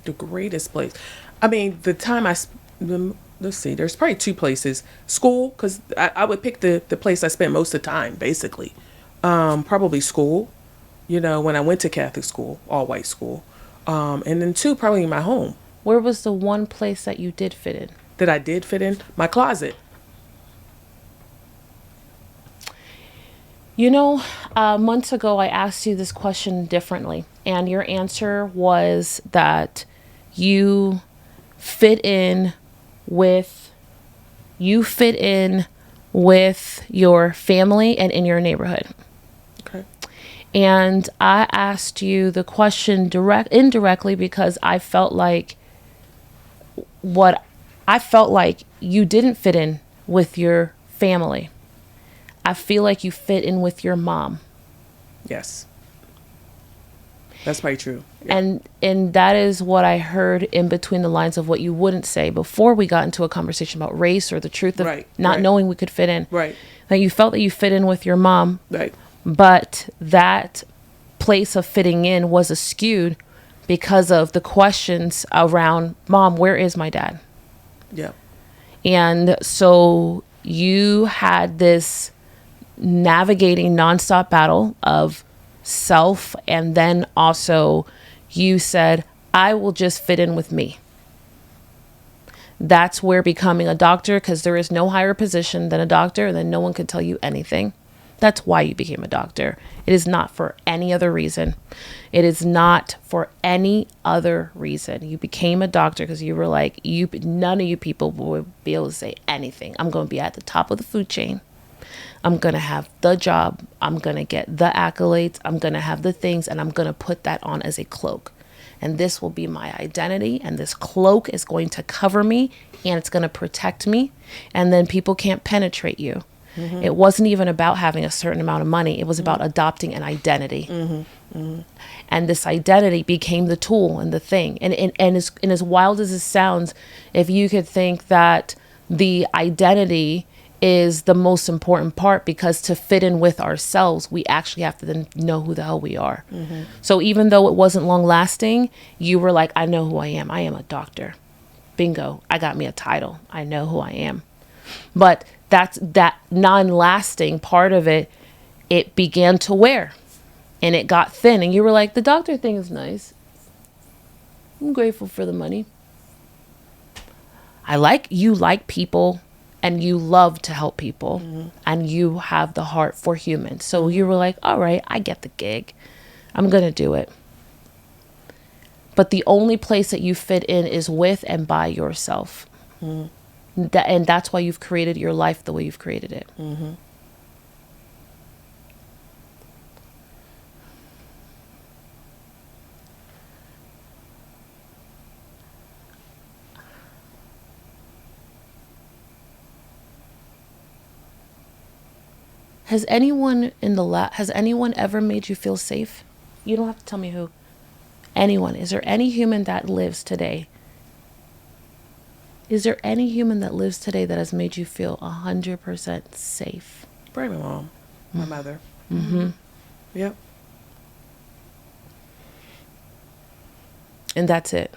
the greatest place. I mean, the time let's see, there's probably two places. School, because I would pick the place I spent most of the time, basically. Probably school, when I went to Catholic school, all white school. And then two, probably my home. Where was the one place that you did fit in? That I did fit in? My closet. Months ago, I asked you this question differently, and your answer was that you fit in with your family and in your neighborhood. Okay. And I asked you the question indirectly because I felt like you didn't fit in with your family. I feel like you fit in with your mom. Yes. That's probably true. Yeah. And that is what I heard in between the lines of what you wouldn't say before we got into a conversation about race or the truth of not knowing we could fit in. Right. That you felt that you fit in with your mom. Right. But that place of fitting in was skewed because of the questions around, Mom, where is my dad? Yeah. And so you had this navigating nonstop battle of self, and then also you said, I will just fit in with me. That's where becoming a doctor, because there is no higher position than a doctor, and then no one can tell you anything. That's why you became a doctor. It is not for any other reason. It is not for any other reason. You became a doctor because you were like, none of you people will be able to say anything. I'm going to be at the top of the food chain. I'm going to have the job. I'm going to get the accolades. I'm going to have the things, and I'm going to put that on as a cloak. And this will be my identity, and this cloak is going to cover me, and it's going to protect me, and then people can't penetrate you. Mm-hmm. It wasn't even about having a certain amount of money. It was about adopting an identity. Mm-hmm. Mm-hmm. And this identity became the tool and the thing. And as wild as it sounds, if you could think that the identity is the most important part, because to fit in with ourselves, we actually have to then know who the hell we are. Mm-hmm. So even though it wasn't long lasting, you were like, I know who I am. I am a doctor. Bingo. I got me a title. I know who I am. But that non-lasting part of it began to wear, and it got thin, and you were like, the doctor thing is nice. I'm grateful for the money. You like people, and you love to help people, mm-hmm. and you have the heart for humans. So you were like, all right, I get the gig. I'm going to do it. But the only place that you fit in is with and by yourself. Mm-hmm. And that's why you've created your life the way you've created it. Mm-hmm. Has anyone ever made you feel safe? You don't have to tell me who. Anyone. Is there any human that lives today? Is there any human that lives today that has made you feel 100% safe? Probably my mom, my mother. Mm-hmm. Yep. And that's it.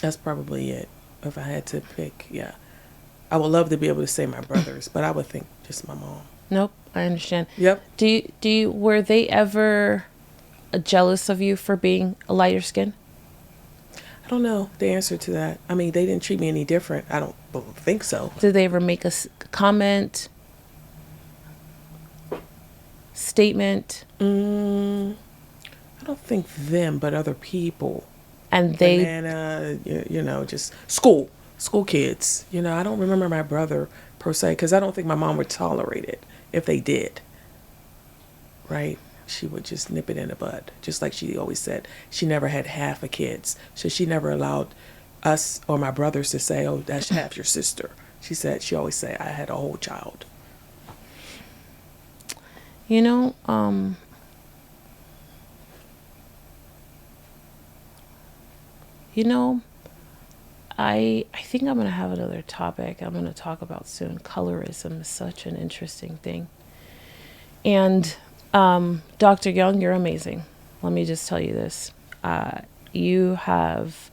That's probably it. If I had to pick, yeah. I would love to be able to say my brothers, but I would think just my mom. Nope, I understand. Yep. Were they ever jealous of you for being a lighter skin? I don't know the answer to that. I mean, they didn't treat me any different. I don't think so. Did they ever make a comment, statement? I don't think them, but other people. And they... Banana, just school kids. I don't remember my brother, per se, because I don't think my mom would tolerate it if they did. Right? She would just nip it in the bud. Just like she always said, she never had half of kids. So she never allowed us or my brothers to say, oh, that's half your sister. She always say, I had a whole child. I think I'm going to have another topic I'm going to talk about soon. Colorism is such an interesting thing. And Dr. Young, you're amazing. Let me just tell you this. you have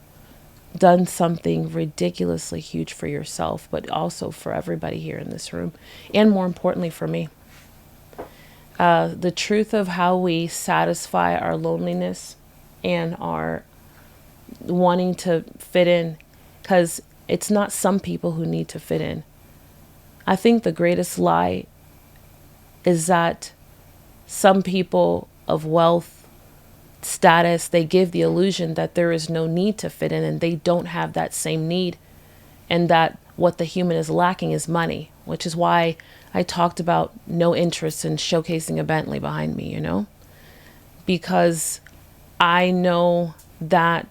done something ridiculously huge for yourself, but also for everybody here in this room, and more importantly for me. The truth of how we satisfy our loneliness and our wanting to fit in, because it's not some people who need to fit in. I think the greatest lie is that some people of wealth, status, they give the illusion that there is no need to fit in, and they don't have that same need, and that what the human is lacking is money, which is why I talked about no interest in showcasing a Bentley behind me, because I know that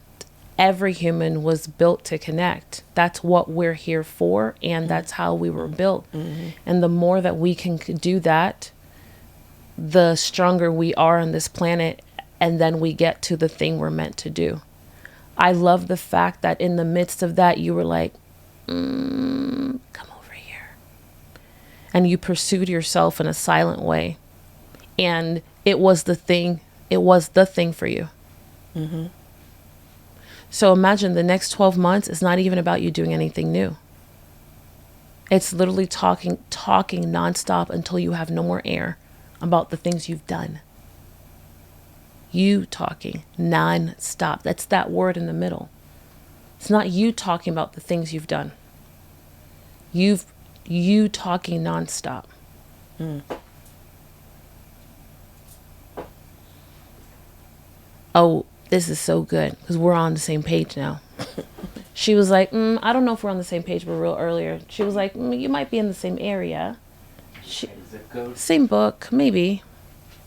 every human was built to connect. That's what we're here for, and that's how we were built. Mm-hmm. And the more that we can do that, the stronger we are on this planet, and then we get to the thing we're meant to do. I love the fact that in the midst of that, you were like, come over here. And you pursued yourself in a silent way. And it was the thing for you. Mm-hmm. So imagine the next 12 months is not even about you doing anything new. It's literally talking nonstop until you have no more air about the things you've done. You talking nonstop. That's that word in the middle. It's not you talking about the things you've done. You talking nonstop. Mm. Oh, this is so good because we're on the same page now. She was like, I don't know if we're on the same page, but real earlier. She was like, you might be in the same area. Same book, maybe.